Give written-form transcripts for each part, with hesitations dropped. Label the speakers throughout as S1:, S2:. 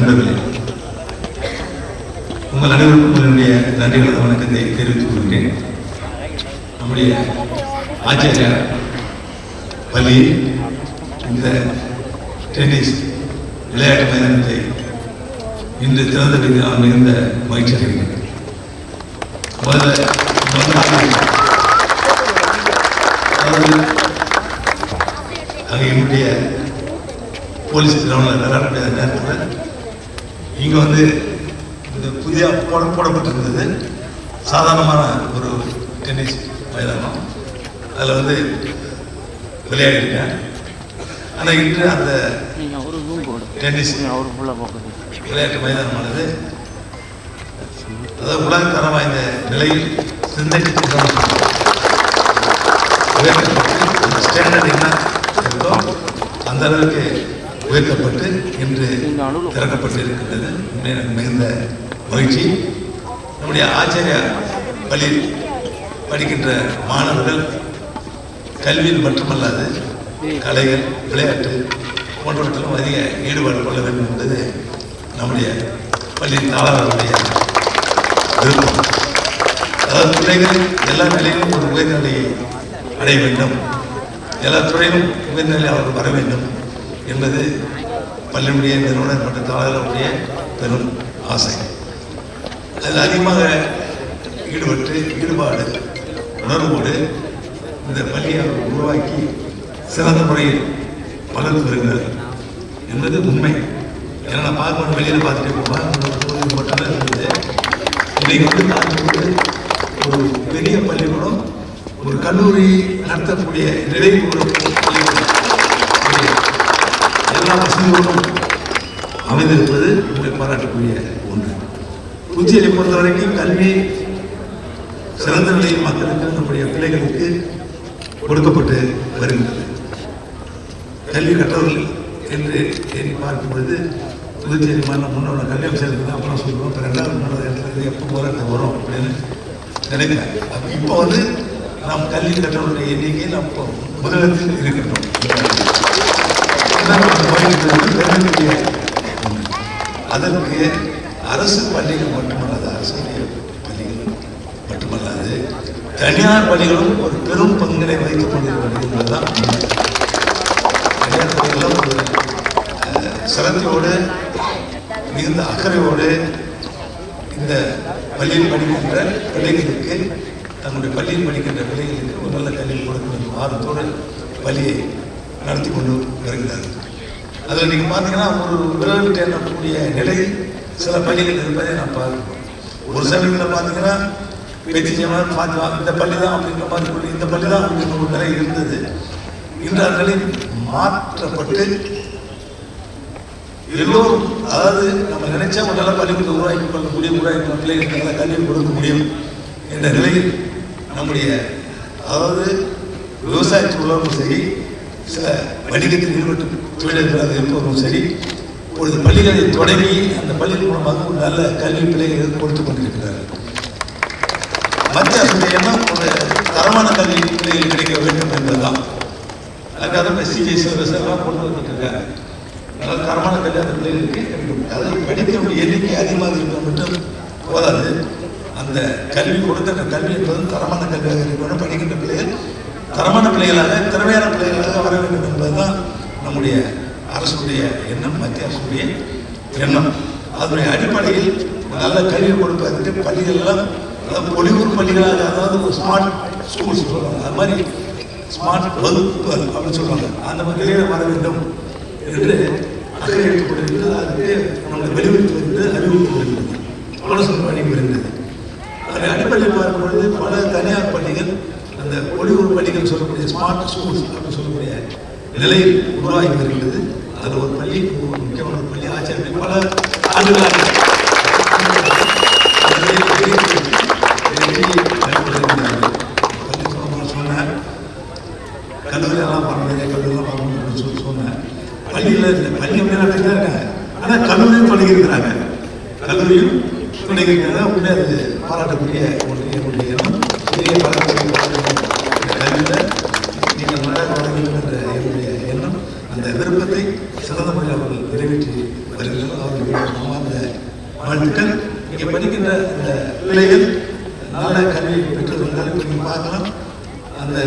S1: நண்பர்களே, உங்கள் அனைவருக்கும் என்னுடைய நன்றிகளை வணக்கத்தை தெரிவித்துக் கொள்கிறேன். நம்முடைய ஆச்சாரிய பள்ளி இந்த டென்னிஸ் விளையாட்டு மைதானத்தை இன்று திறந்தபடி நான் மிகுந்த மகிழ்ச்சி அடைகிறேன். அங்கே என்னுடைய போலீஸ் கிரவுண்டில் விளையாடக்கூடிய நேரத்தில் இங்கே வந்து இந்த புதிய போடப்பட்டிருந்தது சாதாரணமான ஒரு டென்னிஸ் மைதானம். அதில் வந்து விளையாடிருக்கேன். ஆனால் இன்று அந்த டென்னிஸ் விளையாட்டு மைதானமானது அதாவது உலகத்தரம் வாய்ந்த நிலையில் சிந்தனைக்கு உயர்த்தப்பட்டு ஸ்டாண்டர்ட் என்ன இருக்கோ அந்த அளவுக்கு உயர்த்தப்பட்டு இன்று திறக்கப்பட்டு இருக்கின்றது. எனக்கு மிகுந்த மகிழ்ச்சி. நம்முடைய ஆச்சாரிய பள்ளியில் படிக்கின்ற மாணவர்கள் கல்வியில் மட்டுமல்லாது கலைகள், விளையாட்டு போன்றவற்றிலும் அதிக ஈடுபாடு கொள்ள வேண்டும் என்பது நம்முடைய பள்ளியின் தாளர்களுடைய விருப்பம். அதாவது பிள்ளைகள் எல்லா நிலையிலும் ஒரு உயர்நிலையை அடைய வேண்டும், எல்லா துறையிலும் உயர்நிலை அவர்கள் வர வேண்டும் என்பது பள்ளியுடைய நிறுவனர் மற்றும் தாளர்களுடைய பெரும் ஆசை. அதில் அதிகமாக ஈடுபாடு உணர்வோடு இந்த பள்ளியை அவர் உருவாக்கி சிறந்த முறையில் வளர்த்து வருகிறார் என்பது உண்மை. ஏன்னா நான் பார்க்கணும் வெளியில் பார்த்துட்டே போவேன் மட்டும்தான் இருந்தது. இன்றைக்கு வந்து பார்க்கும்போது ஒரு பெரிய பள்ளிக்கூடம், ஒரு கல்லூரி நடத்தக்கூடிய நிலையில் ஒரு பள்ளிக்கூடம் எல்லா வசதிகளும் அமைந்திருப்பது உங்களை பாராட்டக்கூடிய ஒன்று. புதுச்சேரியை பொறுத்த வரைக்கும் கல்வி சிறந்த நிலையில் மக்களுக்கு நம்முடைய பிள்ளைகளுக்கு கொடுக்கப்பட்டு வருகின்றது. கல்வி கற்றவர்கள் என்று எண்ணி பார்க்கும் பொழுது புதுச்சேரி மாநிலம் முன்னோட கல்யாணம் செய்யறது அப்புறம் சொல்லுவோம், இப்போ 2வது 3வது இடத்துல எப்போ போராட்டம் வரும் அப்படின்னு நினைக்கிறேன். அப்போ இப்போ வந்து நாம் கல்வி கற்றவர்களுடைய எண்ணிக்கையை நாம் இப்போ முதலிடத்தில் இருக்கின்றோம். அதற்கு அரசு பள்ளிகள் மட்டுமல்லாது, அரசுடைய பள்ளிகள் மட்டுமல்லாது தனியார் பள்ளிகளும் ஒரு பெரும் பங்கினை வகித்துக் கொண்டிருக்கிறது என்பதுதான் தனியார் பள்ளிகளும் ஒரு சிரத்தையோடு மிகுந்த அக்கறையோடு இந்த பள்ளியில் படிக்கின்ற பிள்ளைகளுக்கு, தன்னுடைய பள்ளியில் படிக்கின்ற பிள்ளைகளுக்கு ஒரு நல்ல கல்வி கொடுக்க வேண்டும் ஆர்வத்தோடு பள்ளியை நடத்தி கொண்டு வருகிறார்கள். அதில் நீங்கள் பார்த்தீங்கன்னா ஒரு விரல் எண்ணக்கூடிய நிலையில் சில பள்ளிகள் இருப்பதை நான் பார்க்கிறேன். ஒரு சமயத்தில் பார்த்தீங்கன்னா பேச்சு பார்த்து இந்த பள்ளி தான் அப்படின்ற மாதிரி இந்த பள்ளி தான் அப்படின்ற ஒரு நிலை இருந்தது. இன்று அந்த நிலை மாற்றப்பட்டு எல்லோரும், அதாவது நம்ம நினைச்சா ஒரு நல்ல பள்ளிக்கூடத்தை உருவாக்கி கொள்ளக்கூடிய பிள்ளைகளுக்கு நல்ல கல்வி கொடுக்க முடியும் என்ற நிலையில் நம்முடைய, அதாவது விவசாயத்தில் உள்ளவர்களும் சரி, சில வணிகத்தில் ஈடுபட்டு தொழிலாளர்களாக இருப்பவர்களும் சரி, ஒரு பள்ளிகளை தொடங்கி அந்த பள்ளியின் மூலமாக ஒரு நல்ல கல்வி பிள்ளைகளுக்கு கொடுத்துக் கொண்டிருக்கிறார்கள். மத்திய அரசுடைய எண்ணம் ஒரு தரமான கல்வி பிள்ளைகள் கிடைக்க வேண்டும் என்பதுதான். அதுக்காக சிபிஎஸ்சி சிலபஸ் எல்லாம் கொண்டு வந்துட்டு இருக்காங்க. நல்ல தரமான கல்வி அந்த பிள்ளைகளுக்கு கிடைக்கும். அதாவது படிக்கக்கூடிய எண்ணிக்கை அதிகமாக இருக்க மட்டும் போதாது, அந்த கல்வி கொடுத்த கல்வி என்பது தரமான கல்வியாக இருக்கணும். படிக்கின்ற பிள்ளைகள் தரமான பிள்ளைகளாக, திறமையான பிள்ளைகளாக வர வேண்டும் என்பதுதான் நம்முடைய அரசுடைய எண்ணம், மத்திய அரசுடைய எண்ணம். அதனுடைய அடிப்படையில் நல்ல கல்வி கொடுப்பதற்கு பள்ளிகள்லாம், அதாவது பொலிவூர் பள்ளிகளாக, அதாவது ஒரு ஸ்மார்ட் ஸ்கூல்ஸ் சொல்லுவாங்க, அது மாதிரி ஸ்மார்ட் வகுப்பு அப்படின்னு சொல்லுவாங்க, அந்த மாதிரி நிலையில் வர வேண்டும் என்று அக்கறை எடுத்துக்கொண்டிருக்கிறது. அதுக்கு நம்முடைய வெளியுறவு அறிவித்து வருகிறது, ஆலோசனை வழங்கி வருகிறது. அதனை அடிப்படையில் பார்க்கும்பொழுது பல தனியார் பள்ளிகள், அந்த பொலிவூர் பள்ளிகள் சொல்லக்கூடிய ஸ்மார்ட் ஸ்கூல்ஸ் அப்படின்னு சொல்லக்கூடிய நிலையில் உருவாகி வருகிறது. அதில் ஒரு பள்ளி, ஒரு முக்கியமான ஒரு பள்ளி ஆச்சாரிய பல ஆண்டுகளாக சொன்னேன். கல்லூரியெல்லாம் பார்க்கணும், கல்லூரியெல்லாம் பார்க்கணும்னு சொல்லி சொன்னேன். பள்ளியில் இந்த பள்ளி அப்படியே நடத்திட்டு தான் இருக்காங்க. ஆனால் கல்லூரியும் தொடங்கி இருக்கிறாங்க, கல்லூரியும் தொடங்கி இருக்கிறாங்க. உடனே அது பாராட்டக்கூடிய என்னுடைய எண்ணம். பெரிய பாராட்டக்கூடிய கல்வியில் நீங்கள் நன்றாக வர வேண்டும் என்ற என்னுடைய எண்ணம், அந்த விருப்பத்தை சிறந்த முறையில் அவர்கள் நிறைவேற்றி வருகிறார்கள். அவர்கள் வாழ்த்துக்கள். இங்கே படிக்கின்ற இந்த பிள்ளைகள் நல்ல கல்வி பெற்றவர்கள் நீங்கள் பார்க்கலாம். அந்த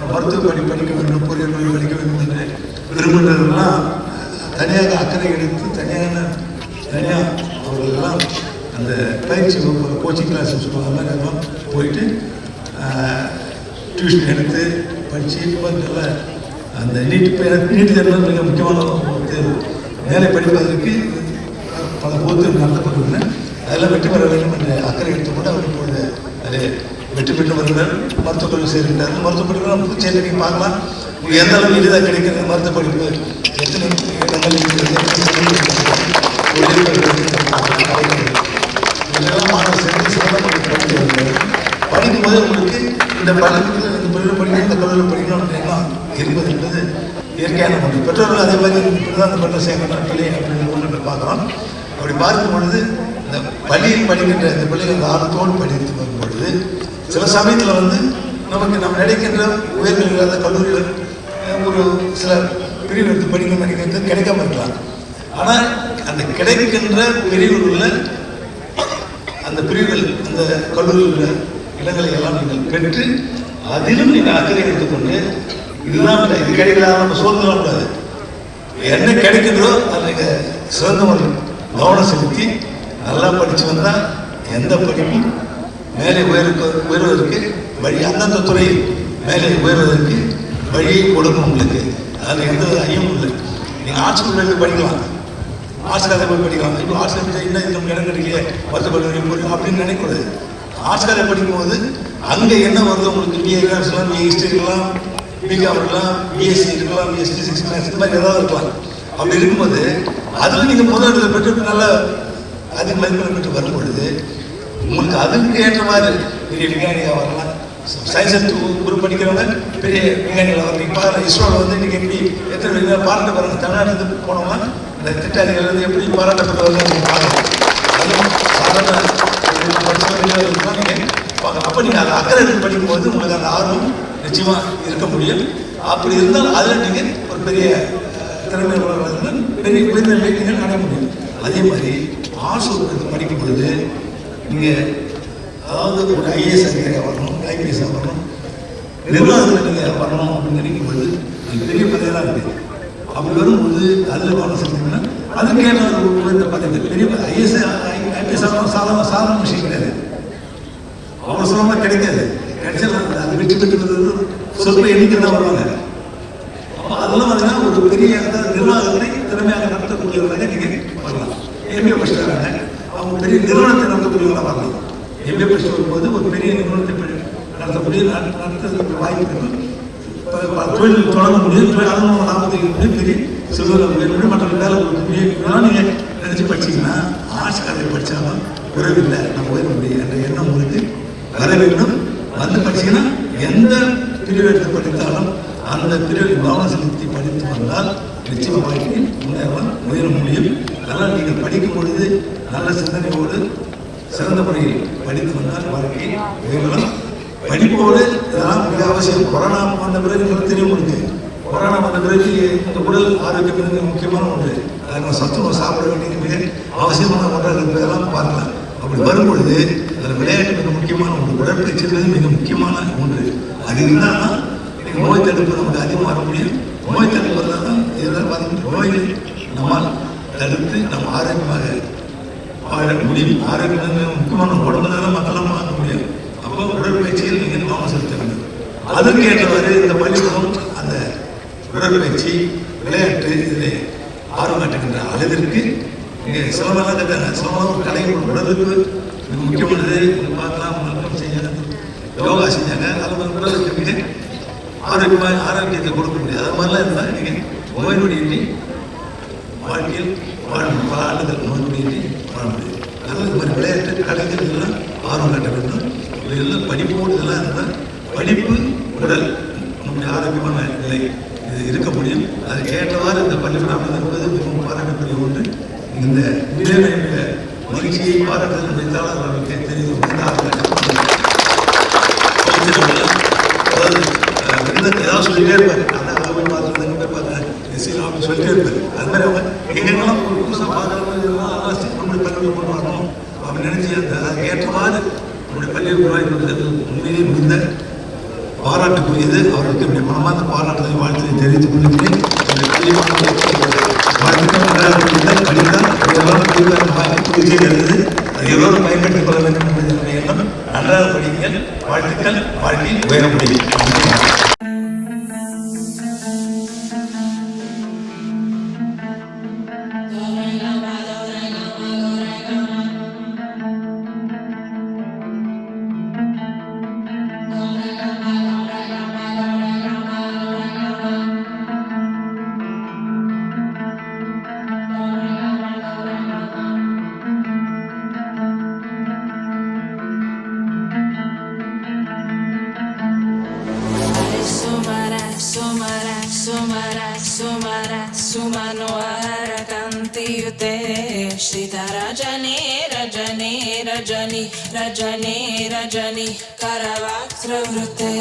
S1: மருத்துவ படிக்க வேண்டும், பொறியியல் படிக்க வேண்டும் என்று விரும்புகிறவர்கள்லாம் தனியாக அக்கறை எடுத்து தனியாக அவர்களெல்லாம் அந்த பயிற்சி கோச்சிங் கிளாஸ் சொல்லுவாங்க, அதெல்லாம் போயிட்டு டியூஷன் எடுத்து படித்து இப்போ நல்ல அந்த நீட் தேர்வு மிக முக்கியமான தேர்வு. மேலே படிப்பதற்கு பல போது நடத்தப்பட்டுள்ளன. அதெல்லாம் வெற்றி பெற வேண்டும் என்ற அக்கறை எடுத்துக்கொண்டு அவர் இப்பொழுது அதில் வெற்றி பெற்று வருகிறார். மருத்துவக் கல்வி சேர்க்கின்றார். மருத்துவ படிப்பு புதுச்சேரி நீங்கள் பார்க்கலாம். உங்களுக்கு எந்த அளவு எளிதாக கிடைக்கிறது மருத்துவ படிப்பு, எத்தனை இடங்கள் இதெல்லாம் மாணவர் சேர்ந்து சிறப்பாக படிக்கும் போது உங்களுக்கு இந்த பள்ளியில் இந்த பள்ளியில் படிக்கணும், இந்த கல்லூரியில் படிக்கணும் அப்படின்லாம் இருப்பது என்பது இயற்கையான ஒன்று. பெற்றோர்கள் அதே மாதிரி இப்படிதான் அந்த பள்ளியில் சேர்க்கணும் பிள்ளை அப்படின்னு ஒன்று பார்க்குறோம். அப்படி பார்க்கும் பொழுது இந்த பள்ளியில் படிக்கின்ற இந்த பிள்ளைகள் ஆர்வத்தோடு படித்து வரும் பொழுது சில சமயத்தில் வந்து நம்ம நினைக்கின்ற உயர்நிலையில்லாத கல்லூரியில் ஒரு சில பிரிவு எடுத்து படிக்கணும்னு நினைக்கிறது கிடைக்காம இருக்கலாம். ஆனால் அந்த கிடைக்கின்ற பிரிவில் உள்ள அந்த பிரிவுகள் அந்த கல்லூரியில் உள்ள இடங்களை எல்லாம் நீங்கள் பெற்று அதிலும் நீங்கள் அக்கறை எடுத்துக்கொண்டு இதுதான் இது கிடைக்கலாம் நம்ம சோர்ந்துலாம் கூடாது. என்ன கிடைக்கின்றோ அதை நீங்கள் சிறந்த ஒரு கவனம் செலுத்தி நல்லா படித்து வந்தால் எந்த படிப்பும் மேலே உயர்வதற்கு வழி, அந்தந்த துறையில் மேலே உயர்வதற்கு வழியை கொடுக்கும் உங்களுக்கு. அதில் எந்த ஐயமும் இல்லை. நீங்கள் ஆர்ட்ஸ் கல்லூரியில் படிக்கலாம், ஆர்ட்ஸ் காலேஜ் போய் படிக்கலாம். இப்போ ஆர்ட்ஸ் காலேஜ் இன்னும் இந்த இடம் கிடைக்கல மருத்துவ கல்லூரி போய் அப்படின்னு நினைக்கூடாது. ஆர்ட்ஸ் காலேஜ் படிக்கும்போது அங்கே என்ன வருது உங்களுக்கு, பிஏ எக்ஸாம்ஸ் இருக்கலாம், பிஏ ஹிஸ்ட்ரி இருக்கலாம், பிகாம் இருக்கலாம், பிஎஸ்சி இருக்கலாம், பிஎஸ்சி ஃபிசிக்ஸ் மேத்ஸ் இந்த மாதிரி ஏதாவது இருக்கலாம். அப்படி இருக்கும்போது அதில் நீங்கள் முதலிடத்தில் பெற்று நல்ல அதிக மதிப்பெண் பெற்று வரும் பொழுது உங்களுக்கு அதுக்கு ஏற்ற மாதிரி பெரிய விஞ்ஞானியாக வரலாம். சயின்ஸ் குரூப் படிக்கிறவங்க பெரிய விஞ்ஞானிகள் வரலாம். இப்போ இஸ்ரோவில் வந்து இன்றைக்கி எப்படி எத்தனை பாராட்ட பாருங்க, தமிழ்நாட்டுக்கு போனோம்னா இந்த திட்டாளிகள் வந்து எப்படி பாராட்டப்பட்டவர்கள் நீங்கள் பார்க்கலாம். அதுவும் சாதாரண படித்தவர்கள் நீங்கள் பார்க்கலாம். அப்போ நீங்கள் அதை அக்கறை எடுத்து படிக்கும்போது உங்களுக்கு அந்த ஆர்வம் நிச்சயமாக இருக்க முடியும். அப்படி இருந்தால் அதில் நீங்கள் ஒரு பெரிய திறமை உள்ளவர்கள் பெரிய உயர்நிலை நீங்கள் அடைய முடியும். அதே மாதிரி ஆர்ட்ஸ் படிக்கும் பொழுது நீங்கள் அதாவது ஒரு ஐஏஎஸ் அதிகாரியாக வரணும், ஐபிஎஸ்ஸாக வரணும், நிர்வாகத்தில் நீங்கள் வரணும் அப்படின்னு நினைக்கும் பொழுது அது பெரிய பதவியெல்லாம் இருக்குது. அப்படி வரும்போது அதில் கவனம் செலுத்திங்கன்னா அதுக்கேற்ற ஒரு உயர்ந்த பதவி பெரிய ஐஏஎஸ் ஐபிஎஸ் சாதாரண விஷயம் கிடையாது. அவ்வளோ சுலமாக கிடைக்காது. கிடைச்சா அது வெற்றி பெற்று சொல்ல எண்ணிக்கை தான் வருவாங்க. அப்போ அதெல்லாம் பார்த்தீங்கன்னா ஒரு பெரிய நிர்வாகத்தை திறமையாக நடத்தக்கூடியவர்களாக நீங்கள் வரலாம். எம்பிஏ படிச்சுட்டாங்க, அவங்க பெரிய நிறுவனத்தை நடத்தக்கூடியவர்களாக வரலாம். எம்பிஏ படிச்சுட்டு வரும்போது ஒரு பெரிய நிறுவனத்தை நடத்தக்கூடிய நடத்துறதுக்கு வாய்ப்பு இருக்கும். தொழில் தொடங்க முடியும், அதன் லாபத்துக்கு முடியும், பெரிய செல்வம் முடியும், மற்ற வேலை முடியும். நீங்கள் நினச்சி படிச்சிங்கன்னா ஆர்ட்ஸ் காலேஜ் படித்தாலும் உறவில்லை, நம்ம உயர முடியும் என்ற எண்ணம் உங்களுக்கு வர வேண்டும். வந்து படிச்சிங்கன்னா எந்த பிரிவு எடுத்து படித்தாலும் அந்த பிரிவில் கவனம் செலுத்தி படித்து வந்தால் நிச்சயமாக வாழ்க்கையில் முன்னேறலாம், உயர முடியும். அதனால் நீங்கள் படிக்கும் பொழுது நல்ல சிந்தனையோடு சிறந்த முறையில் படித்து வந்தால் வாழ்க்கையில் உயரலாம். படிப்போடு இதெல்லாம் மிக அவசியம். கொரோனா வந்த பிறகு எனக்கு தெரியும் உங்களுக்கு, கொரோனா வந்த பிறகு இந்த உடல் ஆரோக்கியம் மிக முக்கியமான ஒன்று. அதை நம்ம சத்துணவு சாப்பிட வேண்டியது மிக அவசியமான ஒன்றாக இருப்பதெல்லாம் பார்க்கலாம். அப்படி வரும்பொழுது அதில் விளையாட்டு மிக முக்கியமான ஒன்று, உடற்பயிற்சி மிக முக்கியமான ஒன்று. அது இருந்தால் தான் நோய் தடுப்பு நமக்கு அதிகமாக வர முடியும். நோய் தடுப்பு வந்தால் தான் இதெல்லாம் பார்த்து நோய்கள் நம்மால் தடுத்து நம்ம ஆரோக்கியமாக வாழ முடியும். ஆரோக்கியம் முக்கியமான உடம்புதான் மக்களும் வாங்க முடியும். அப்போ உடற்பயிற்சியில் நீங்கள் கவனம் செலுத்த வேண்டும். அதுக்கு ஏற்றவாறு இந்த பள்ளிக்கூடம் அந்த உடற்பயிற்சி விளையாட்டு இதில் ஆர்வம் காட்டுகின்ற அளவிற்கு நீங்கள் சிலவெல்லாம் கட்டாங்க. சிலவெல்லாம் ஒரு கலை உடலுக்கு மிக முக்கியமானது. பார்க்கலாம், மருத்துவம் செஞ்சாங்க, யோகா செஞ்சாங்க, அதில் உடலுக்கு மிக ஆரோக்கியத்தை கொடுக்க முடியாது. அது மாதிரிலாம் இருந்தால் நீங்கள் நோய் நொடியின்றி வாழ்க்கையில் வாழும் பல ஆண்டுகள் நோய் நொடியின்றி வாழ முடியும். அதனால் இந்த மாதிரி விளையாட்டு கலைஞர் இதெல்லாம் ஆர்வம் காட்ட வேண்டும். இதெல்லாம் படிப்போடு இதெல்லாம் இருந்தால் படிப்பு உடல் நம்முடைய ஆரோக்கியமான நிலை இது இருக்க முடியும். அதுக்கு ஏற்றவாறு இந்த பள்ளிக்கூடம் என்பது மிகவும் பாராட்டக்கூடிய ஒன்று. இந்த நிலைமையுடைய மகிழ்ச்சியை பாராட்டுதல் நினைத்தால் அவர்களுக்கு தெரியும். அதாவது ஏதாவது சொல்லிட்டே இருப்பார், அதை போய் பார்த்து போய் பார்த்தேன் சொல்லிட்டே இருப்பார். அது மாதிரி அவங்க எங்கெல்லாம் புதுசாக பார்க்குறவங்க நம்மளுடைய கல்வியை கொண்டு வரணும், நினைச்சு அதுக்கு ஏற்றவாறு நம்முடைய பள்ளி நிர்வாகிகளுக்கு உண்மையிலே முடிந்த பாராட்டுக்குரியது. அவருக்கு என்னுடைய மனமார்ந்த பாராட்டுதலை வாழ்த்துறை தெரிவித்துக் கொள்கிறேன். எல்லோரும் பயன்படுத்திக் கொள்ள வேண்டும் என்பதனுடைய எண்ணம். நன்றாக படிங்கள், வாழ்த்துக்கள், வாழ்க்கையில் உயர முடியும்.
S2: Sita Rajani Rajani Rajani Rajani Rajani Karavaktra Vrute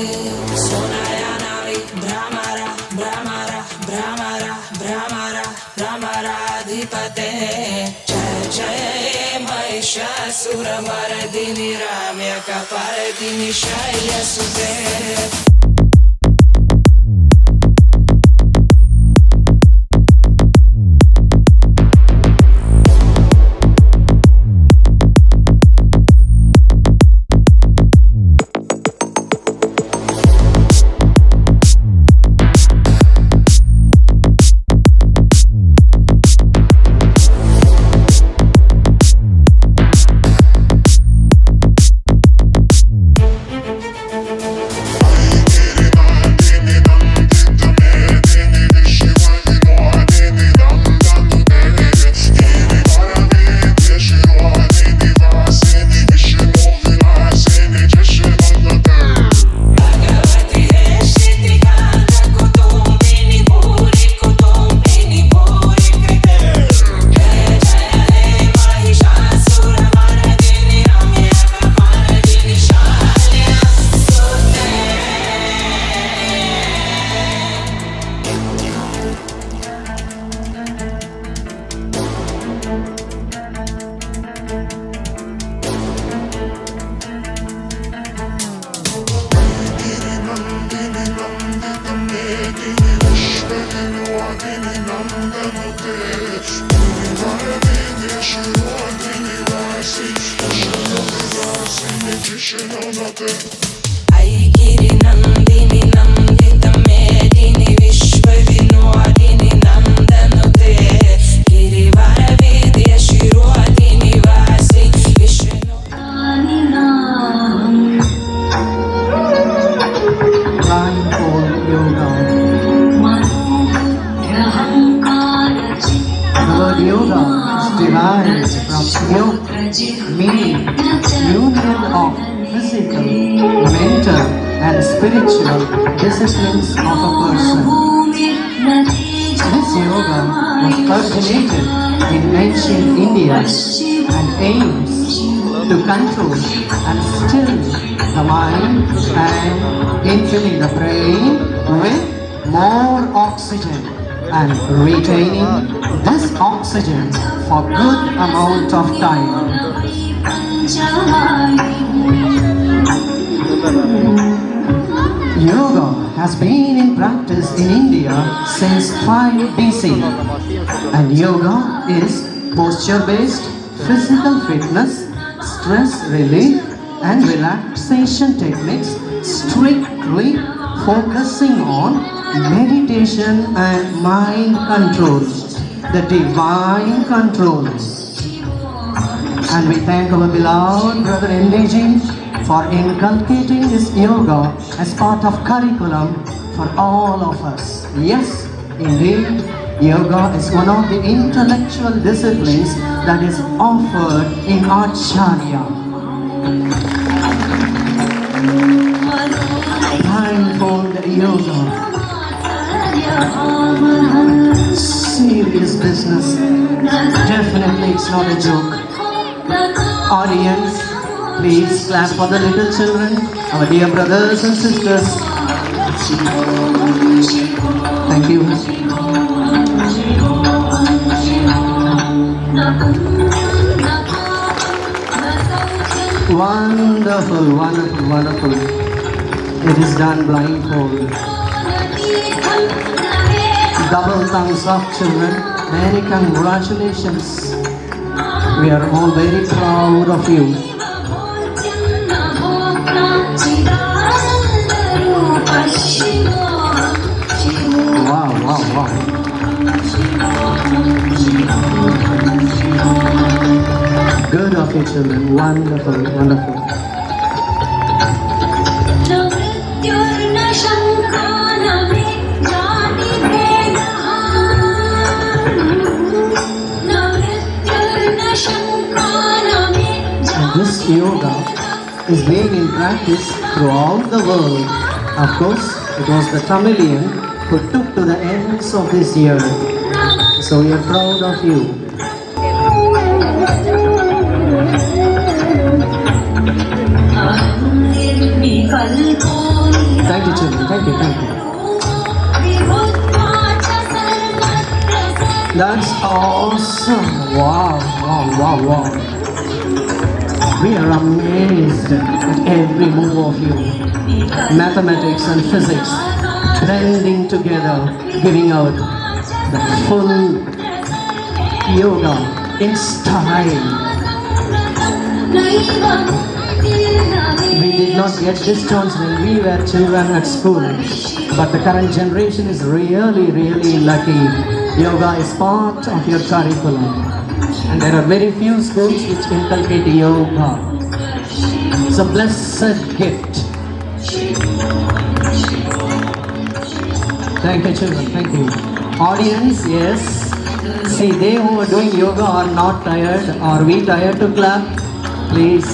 S2: Sonayanavi Brahmara Brahmara Brahmara Brahmara Brahmara Adhipate Jaya Jaya Mahishasura Mardini Ramya Kaparadini Shaiya Sute. Aigiri Nandini Nandita Medini Vishwa Vinodini Nandanute Girivara Vidya Shirodini Vasi Vishnu
S3: Blindfold yoga. The word yoga is derived from yog, meaning union of physical, mental and spiritual disciplines of a person. This yoga was originated in ancient India and aims to control and still the mind and infilling the brain with more oxygen and retaining this oxygen for good amount of time. Yoga has been in practice in India since 5 BC, and yoga is posture-based physical fitness, stress relief and relaxation techniques strictly focusing on meditation and mind control, the divine control. And we thank our beloved brother NDG for inculcating this yoga as part of curriculum for all of us. Yes, indeed, yoga is one of the intellectual disciplines that is offered in Acharya. Blindfold yoga. Serious business. Definitely it's not a joke. Audience, please clap for the little children, our dear brothers and sisters. Thank you. Wonderful, wonderful, wonderful. It is done blindfold. Double thumbs up, children. Many congratulations. We are all very proud of you. Wow, wow, wow. Good of you, children. Wonderful, wonderful. This yoga is being in practice throughout the world. Of course, it was the Tamilian who took to the ends of this earth. So we are proud of you. Thank you, children. Thank you, thank you. That's awesome. Wow, wow, wow, wow. We are amazed at every move of you. Mathematics and physics blending together, giving out the full yoga in style. We did not get this chance when we were children at school, but the current generation is really, really lucky. Yoga is part of your curriculum. And there are very few schools which inculcate yoga. It's a blessed gift. Thank you, children. Thank you. Audience, yes. See, they who are doing yoga are not tired. Are we tired to clap? Please.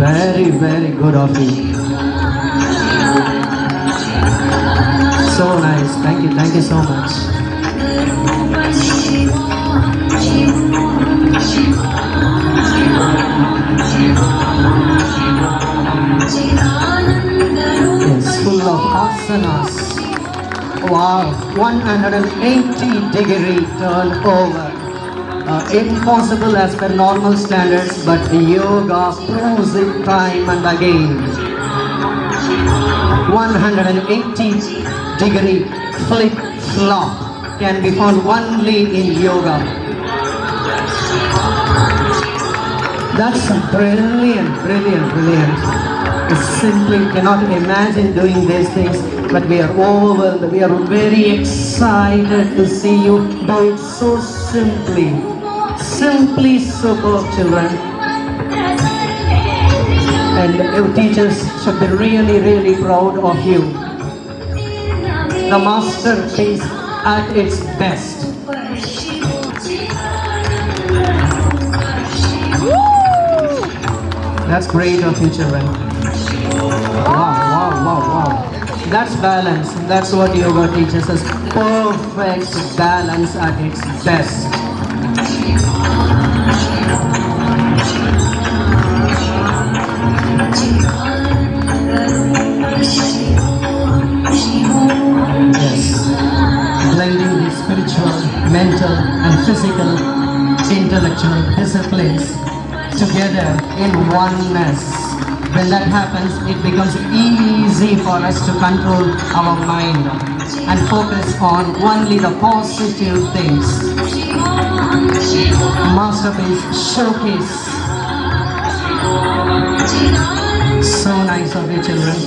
S3: Very, very good of you. So nice. Thank you so much. Yes, full of asanas. Wow, 180-degree turnover. Impossible as per normal standards, but yoga proves it time and again. 180-degree flip-flop can be found only in yoga. That's brilliant, brilliant, brilliant. I simply cannot imagine doing these things, but we are overwhelmed. We are very excited to see you do it so simply. Simply superb, children. And your teachers should be really, really proud of you. The masterpiece at its best. That's great of you, children. Wow, wow, wow, wow. That's balance. That's what yoga teaches us. Perfect balance at its best. Yes. Blending the spiritual, mental, and physical, intellectual disciplines together in oneness. When that happens, it becomes easy for us to control our mind and focus on only the positive things. Masterpiece, showcase. So nice of you, children.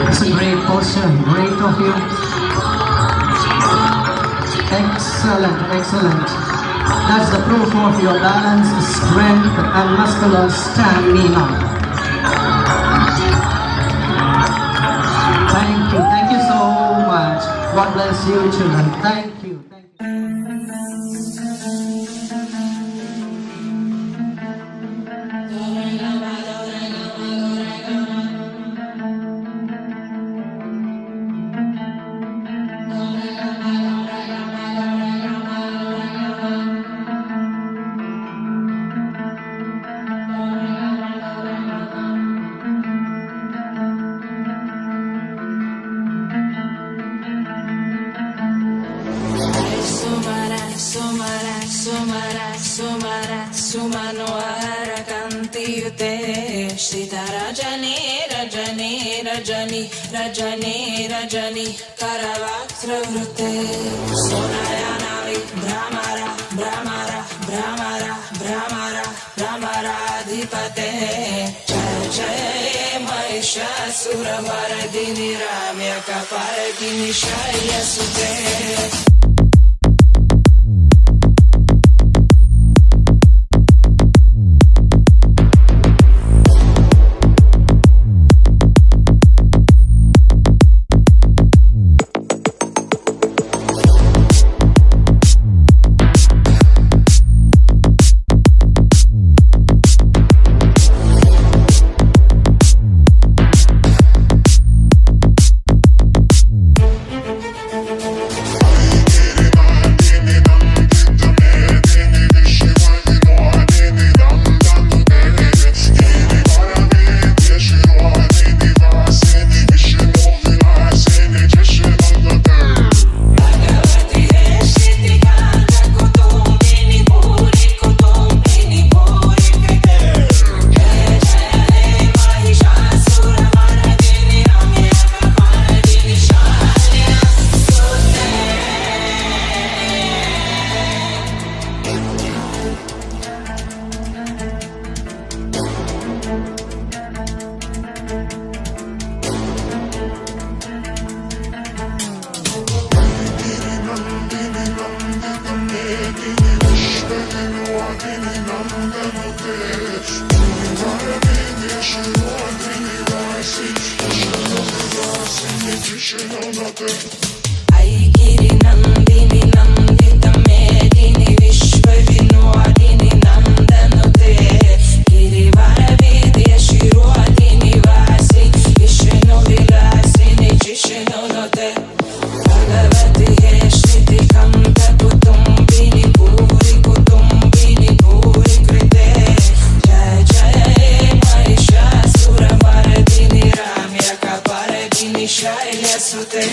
S3: It's a great posture, great of you. Excellent, excellent. That's the proof of your balance, strength, and muscular stamina. Thank you so much. God bless you, children. Thank you.
S2: सुमनोहर कान्तियुते सीतारजनी Rajni Rajni Rajni Rajni करवक्त्रवृते सोनयनावि भ्रमरा भ्रमरा भ्रमरा भ्रमरा भ्रमराधिपते जय जय महिषासुरमर्दिनि रम्यकपर्दिनि शैलसुते ऐगिरि नन्दिनि नन्दितमेदिनि विश्वविनोदिनि नन्दनुते गिरिवरविद्य शिरोदिनि वासि विष्णुविलासिनि जिष्णुनुते भगवति हे श्रुतिकण्ठकुटुम्बिनि भूरि कुटुम्बिनि भूरि कृते जय जय Mahishasuramardini रम्यकपर्दिनि शैलसुते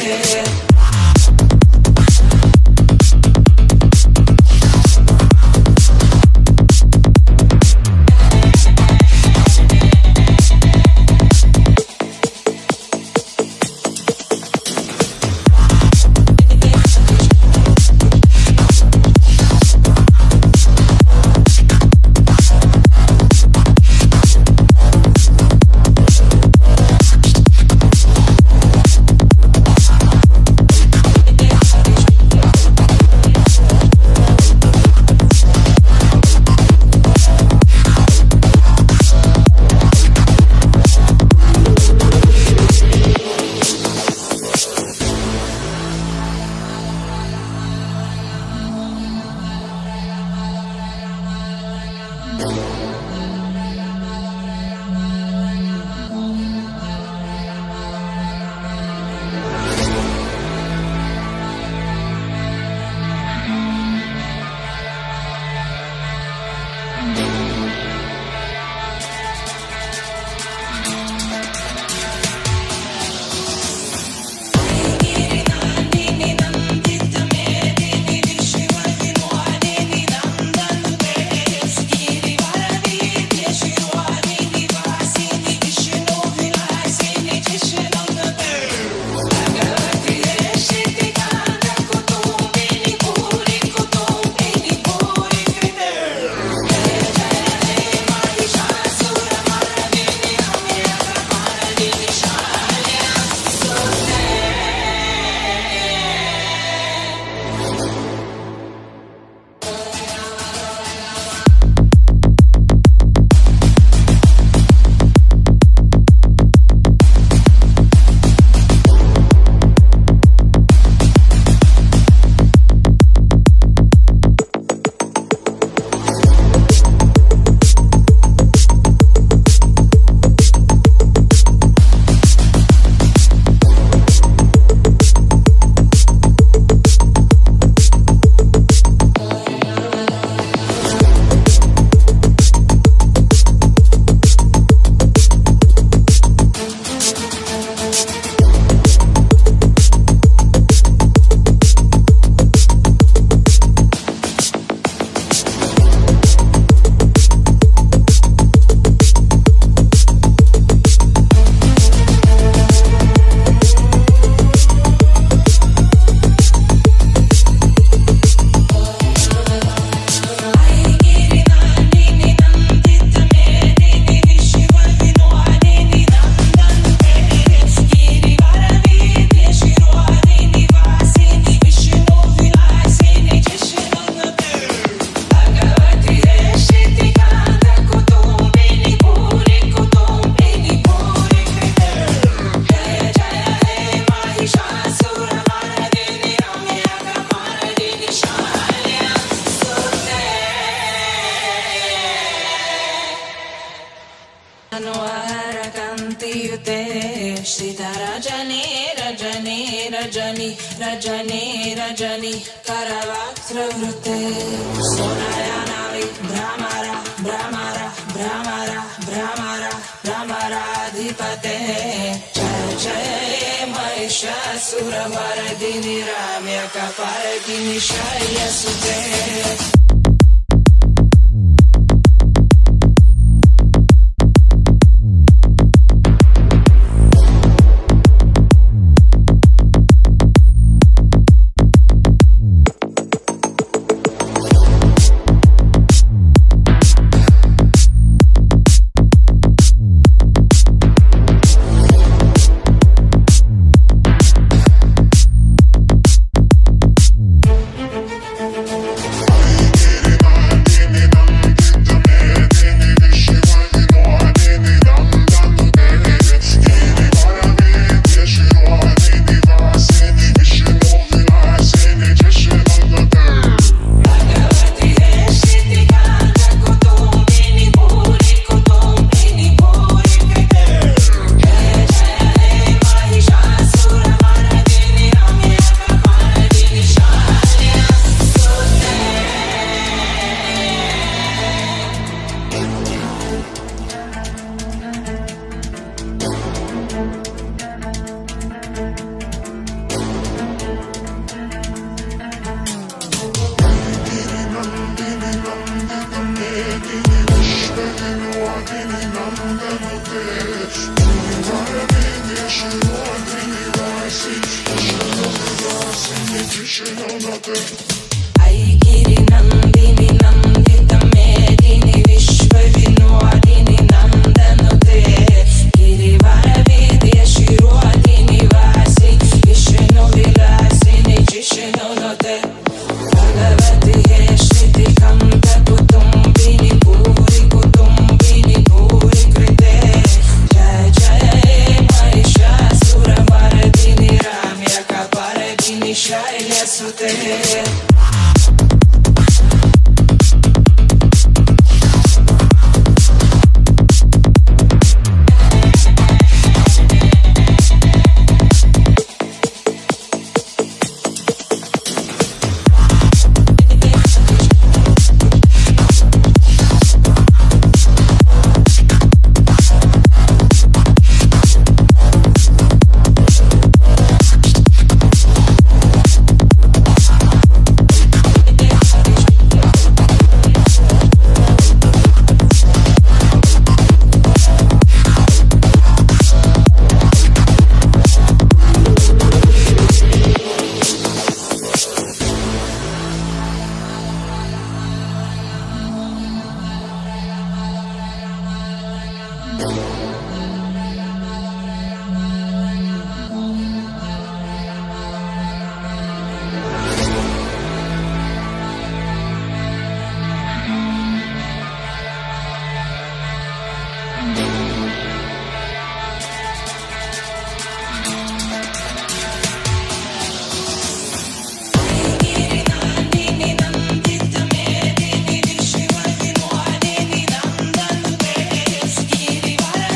S2: Manohara Kantiyute Sita Rajani Rajani Rajani Rajani Rajani Karavaktra Vrute Sonayanavi Brahmara Brahmara Brahmara Brahmara Brahmara Adhipate Jaya Jaya Mahishasura Mardini Ramya Kaparadini Shaiya Sute Aigiri Nandini Nandita Medini Vishwa Vinodini Nandanute Girivara Vidya Shirodini Vasi Vishnu Vilasini Jishnunote Bhagavati Heshiti Kanta Kutumbini Puri Kutumbini Puri Krite Jaya Jaya Mahishasura Mardini Ramya Kaparadini Shailya Sute Girivara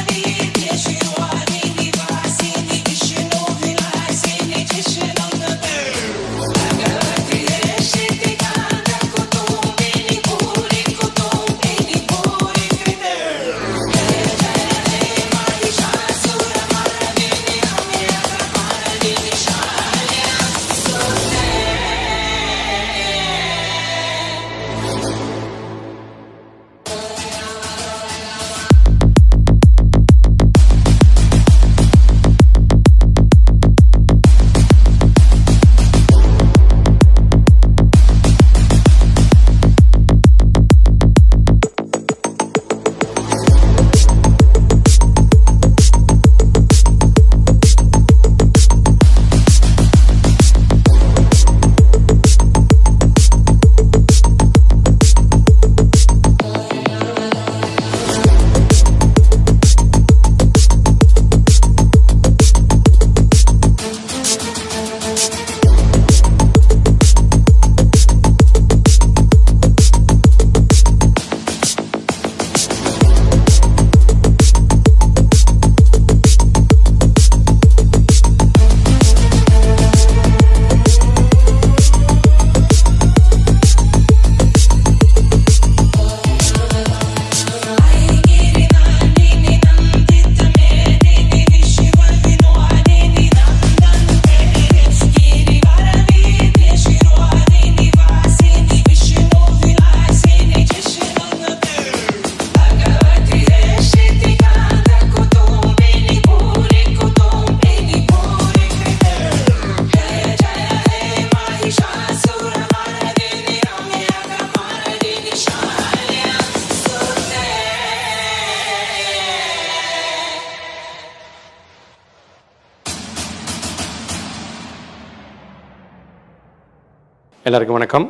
S4: எல்லாருக்கும் வணக்கம்.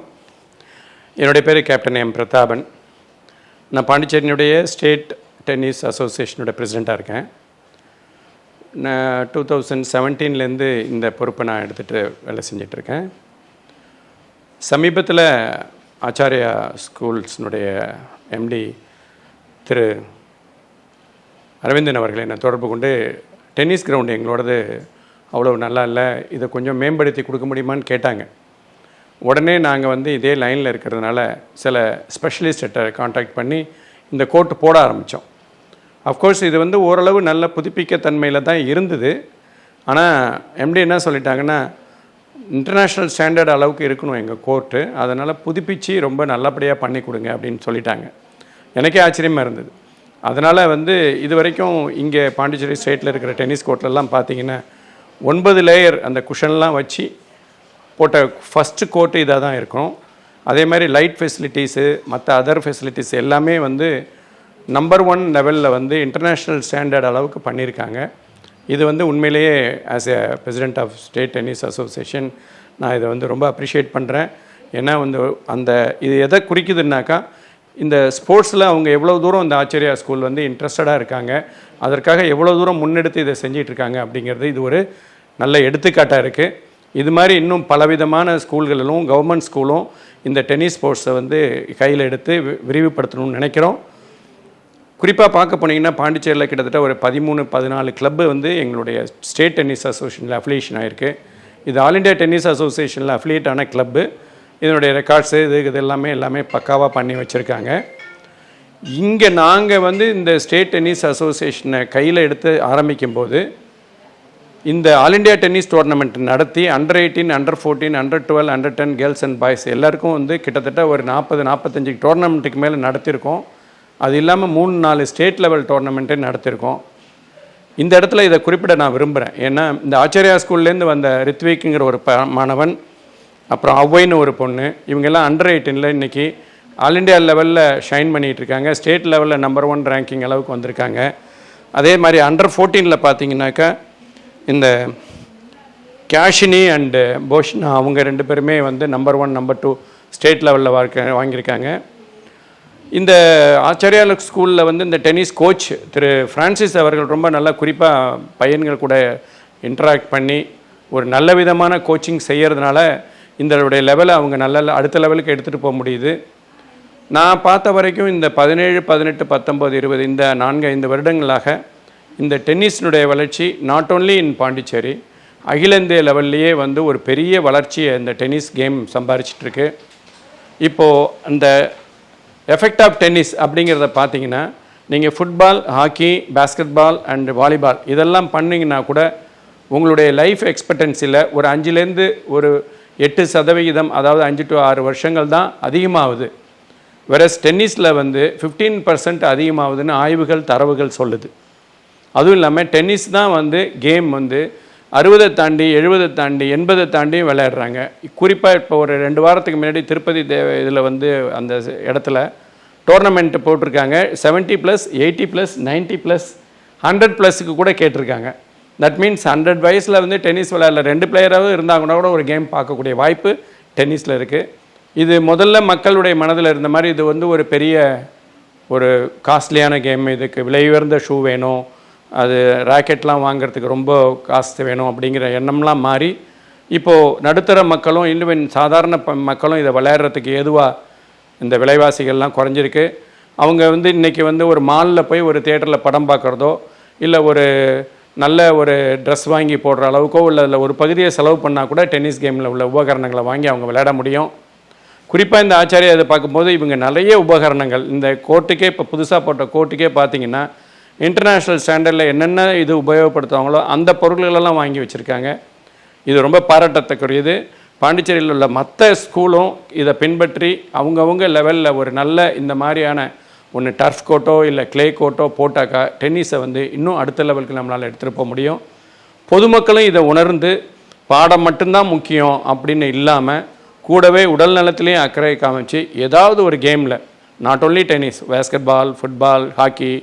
S4: என்னுடைய பேர் captain M Prathapan. நான் பாண்டிச்சேரியினுடைய state tennis அசோசியேஷனுடைய பிரசிடெண்ட்டாக இருக்கேன். நான் 2017 இந்த பொறுப்பை நான் எடுத்துகிட்டு வேலை செஞ்சிட்ருக்கேன். சமீபத்தில் ஆச்சாரியா ஸ்கூல்ஸினுடைய எம்டி திரு அரவிந்தன் அவர்கள் என்னை தொடர்பு கொண்டு டென்னிஸ் கிரவுண்டு எங்களோடது அவ்வளோ நல்லா இல்லை, இதை கொஞ்சம் மேம்படுத்தி கொடுக்க முடியுமான்னு கேட்டாங்க. உடனே நாங்கள் இதே லைனில் இருக்கிறதுனால சில ஸ்பெஷலிஸ்ட்டை காண்டாக்ட் பண்ணி இந்த கோர்ட்டு போட ஆரம்பித்தோம். அஃப்கோர்ஸ் இது ஓரளவு நல்ல புதுப்பிக்க தன்மையில் தான் இருந்தது. ஆனால் எம்டி என்ன சொல்லிட்டாங்கன்னா, இன்டர்நேஷ்னல் ஸ்டாண்டர்ட் அளவுக்கு இருக்கணும் எங்கள் கோர்ட்டு, அதனால் புதுப்பிச்சு ரொம்ப நல்லபடியாக பண்ணி கொடுங்க அப்படின்னு சொல்லிட்டாங்க. எனக்கே ஆச்சரியமாக இருந்தது. அதனால் இது வரைக்கும் இங்கே பாண்டிச்சேரி ஸ்டேட்டில் இருக்கிற டென்னிஸ் கோர்ட்லலாம் பார்த்தீங்கன்னா 9 லேயர் அந்த குஷன்லாம் வச்சு போட்ட ஃபஸ்ட்டு கோர்ட்டு இதாக தான் இருக்கும். அதே மாதிரி லைட் ஃபெசிலிட்டிஸு மற்ற அதர் ஃபெசிலிட்டிஸ் எல்லாமே நம்பர் 1 லெவலில் இன்டர்நேஷ்னல் ஸ்டாண்டர்ட் அளவுக்கு பண்ணியிருக்காங்க. இது உண்மையிலேயே as a president of state tennis association நான் இதை ரொம்ப அப்ரிஷியேட் பண்ணுறேன். ஏன்னா அந்த இது எதை குறிக்குதுன்னாக்கா, இந்த ஸ்போர்ட்ஸில் அவங்க எவ்வளோ தூரம் இந்த ஆச்சாரியா ஸ்கூல் இன்ட்ரெஸ்டடாக இருக்காங்க, அதற்காக எவ்வளோ தூரம் முன்னெடுத்து இதை செஞ்சிட்ருக்காங்க அப்படிங்கிறது இது ஒரு நல்ல எடுத்துக்காட்டாக இருக்குது. இது மாதிரி இன்னும் பலவிதமான ஸ்கூல்களிலும் கவர்மெண்ட் ஸ்கூலும் இந்த டென்னிஸ் ஸ்போர்ட்ஸை கையில் எடுத்து விரிவுபடுத்தணும்னு நினைக்கிறோம். குறிப்பாக பார்க்க போனீங்கன்னா பாண்டிச்சேரியில் கிட்டத்தட்ட ஒரு 13-14 கிளப்பு எங்களுடைய ஸ்டேட் டென்னிஸ் அசோசியேஷனில் அஃபிலியேஷன் ஆகிருக்கு. இது ஆல் இண்டியா டென்னிஸ் அசோசியேஷனில் அஃபிலியேட் ஆன கிளப்பு. இதனுடைய ரெக்கார்ட்ஸு இது எல்லாமே பக்காவாக பண்ணி வச்சுருக்காங்க. இங்கே நாங்கள் இந்த ஸ்டேட் டென்னிஸ் அசோசியேஷனை கையில் எடுத்து ஆரம்பிக்கும்போது இந்த ஆல் இண்டியா டென்னிஸ் டோர்னமெண்ட் நடத்தி under 18, under 14, under 12, under 10 girls and boys எல்லாருக்கும் கிட்டத்தட்ட ஒரு 40-45 டோர்னமெண்ட்டுக்கு மேலே நடத்தியிருக்கோம். அது இல்லாமல் 3-4 ஸ்டேட் லெவல் டோர்னமெண்ட்டே நடத்தியிருக்கோம். இந்த இடத்துல இதை குறிப்பிட நான் விரும்புகிறேன். ஏன்னா இந்த ஆச்சாரியா ஸ்கூல்லேருந்து வந்த ரித்விக்குங்கிற ஒரு மாணவன், அப்புறம் அவ்வைன்னு ஒரு பொண்ணு, இவங்கெல்லாம் அண்டர் 18 இன்றைக்கி ஆல் இண்டியா லெவலில் ஷைன் பண்ணிகிட்ருக்காங்க. ஸ்டேட் லெவலில் நம்பர் 1 ரேங்கிங் அளவுக்கு வந்திருக்காங்க. அதே மாதிரி அண்டர் 14 பார்த்தீங்கன்னாக்கா இந்த கேஷினி அண்டு போஷ்னா அவங்க 2 பேருமே நம்பர் 1, நம்பர் 2 ஸ்டேட் லெவலில் வாங்கியிருக்காங்க. இந்த ஆச்சாரியா ஸ்கூலில் இந்த டென்னிஸ் கோச் திரு ஃப்ரான்சிஸ் அவர்கள் ரொம்ப நல்லா குறிப்பாக பையன்கள் கூட இன்ட்ராக்ட் பண்ணி ஒரு நல்ல விதமான கோச்சிங் செய்கிறதுனால இதனுடைய லெவலை அவங்க நல்ல அடுத்த லெவலுக்கு எடுத்துகிட்டு போக முடியுது. நான் பார்த்த வரைக்கும் இந்த 17, 18, 19, 20 இந்த 4-5 வருடங்களாக இந்த டென்னிஸினுடைய வளர்ச்சி நாட் ஓன்லி இன் பாண்டிச்சேரி, அகில இந்திய லெவல்லையே ஒரு பெரிய வளர்ச்சியை இந்த டென்னிஸ் கேம் சம்பாரிச்சிட்ருக்கு. இப்போது அந்த எஃபெக்ட் ஆஃப் டென்னிஸ் அப்படிங்கிறத பார்த்தீங்கன்னா, நீங்கள் football, hockey, basketball and volleyball இதெல்லாம் பண்ணிங்கன்னா கூட உங்களுடைய லைஃப் எக்ஸ்பெக்டன்சியில் ஒரு 5லேருந்து ஒரு 8%, அதாவது 5 to 6 வருஷங்கள் தான் அதிகமாகுது. வெரஸ் டென்னிஸில் 15% அதிகமாகுதுன்னு ஆய்வுகள் தரவுகள் சொல்லுது. அதுவும் இல்லாமல் டென்னிஸ் தான் கேம் 60 தாண்டி 70 தாண்டி 80 தாண்டியும் விளையாடுறாங்க. குறிப்பாக இப்போ ஒரு 2 வாரத்துக்கு முன்னாடி திருப்பதி இதில் அந்த இடத்துல டோர்னமெண்ட்டு போட்டிருக்காங்க. 70+, 80+, 90+, 100+க்கு கூட கேட்டிருக்காங்க. தட் மீன்ஸ் 100 வயசில் டென்னிஸ் விளையாடல 2 பிளேயராகவும் இருந்தாங்கன்னா கூட ஒரு கேம் பார்க்கக்கூடிய வாய்ப்பு டென்னிஸில் இருக்குது. இது முதல்ல மக்களுடைய மனதில் இருந்த மாதிரி இது ஒரு பெரிய ஒரு காஸ்ட்லியான கேம், இதுக்கு விலை உயர்ந்த ஷூ வேணும், அது ராக்கெட்லாம் வாங்கிறதுக்கு ரொம்ப காசு வேணும் அப்படிங்கிற எண்ணம்லாம் மாறி இப்போது நடுத்தர மக்களும் இன்னும் சாதாரண மக்களும் இதை விளையாடுறதுக்கு ஏதுவாக இந்த விலைவாசிகள்லாம் குறைஞ்சிருக்கு. அவங்க இன்றைக்கி ஒரு மாலில் போய் ஒரு தியேட்டரில் படம் பார்க்குறதோ இல்லை ஒரு நல்ல ஒரு ட்ரெஸ் வாங்கி போடுற அளவுக்கோ இல்லை அதில் ஒரு பகுதியை செலவு பண்ணால் கூட டென்னிஸ் கேமில் உள்ள உபகரணங்களை வாங்கி அவங்க விளையாட முடியும். குறிப்பாக இந்த ஆச்சாரியா இதை பார்க்கும்போது இவங்க நிறைய உபகரணங்கள் இந்த கோர்ட்டுக்கே இப்போ புதுசாக போட்ட கோர்ட்டுக்கே பார்த்திங்கன்னா இன்டர்நேஷ்னல் ஸ்டாண்டர்டில் என்னென்ன இது உபயோகப்படுத்துவாங்களோ அந்த பொருள்களெல்லாம் வாங்கி வச்சுருக்காங்க. இது ரொம்ப பாராட்டத்தக்குரியது. பாண்டிச்சேரியில் உள்ள மற்ற ஸ்கூலும் இதை பின்பற்றி அவங்கவுங்க லெவலில் ஒரு நல்ல இந்த மாதிரியான ஒன்று டர்ஃப் கோட்டோ இல்லை கிளே கோட்டோ போட்டாக்கா டென்னிஸை இன்னும் அடுத்த லெவலுக்கு நம்மளால் எடுத்துகிட்டு போக முடியும். பொதுமக்களும் இதை உணர்ந்து பாடம் மட்டும்தான் முக்கியம் அப்படின்னு இல்லாமல் கூடவே உடல் நலத்திலையும் அக்கறை காமிச்சு ஏதாவது ஒரு கேமில் not only tennis, basketball, football, hockey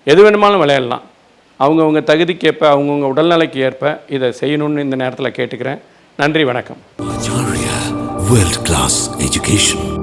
S4: எது வேணுமாலும் விளையாடலாம். அவங்கவுங்க தகுதிக்கேற்ப அவங்கவுங்க உடல்நிலைக்கு ஏற்ப இதை செய்யணும்னு இந்த நேரத்தில் கேட்டுக்கிறேன். நன்றி, வணக்கம்.
S5: world-class education.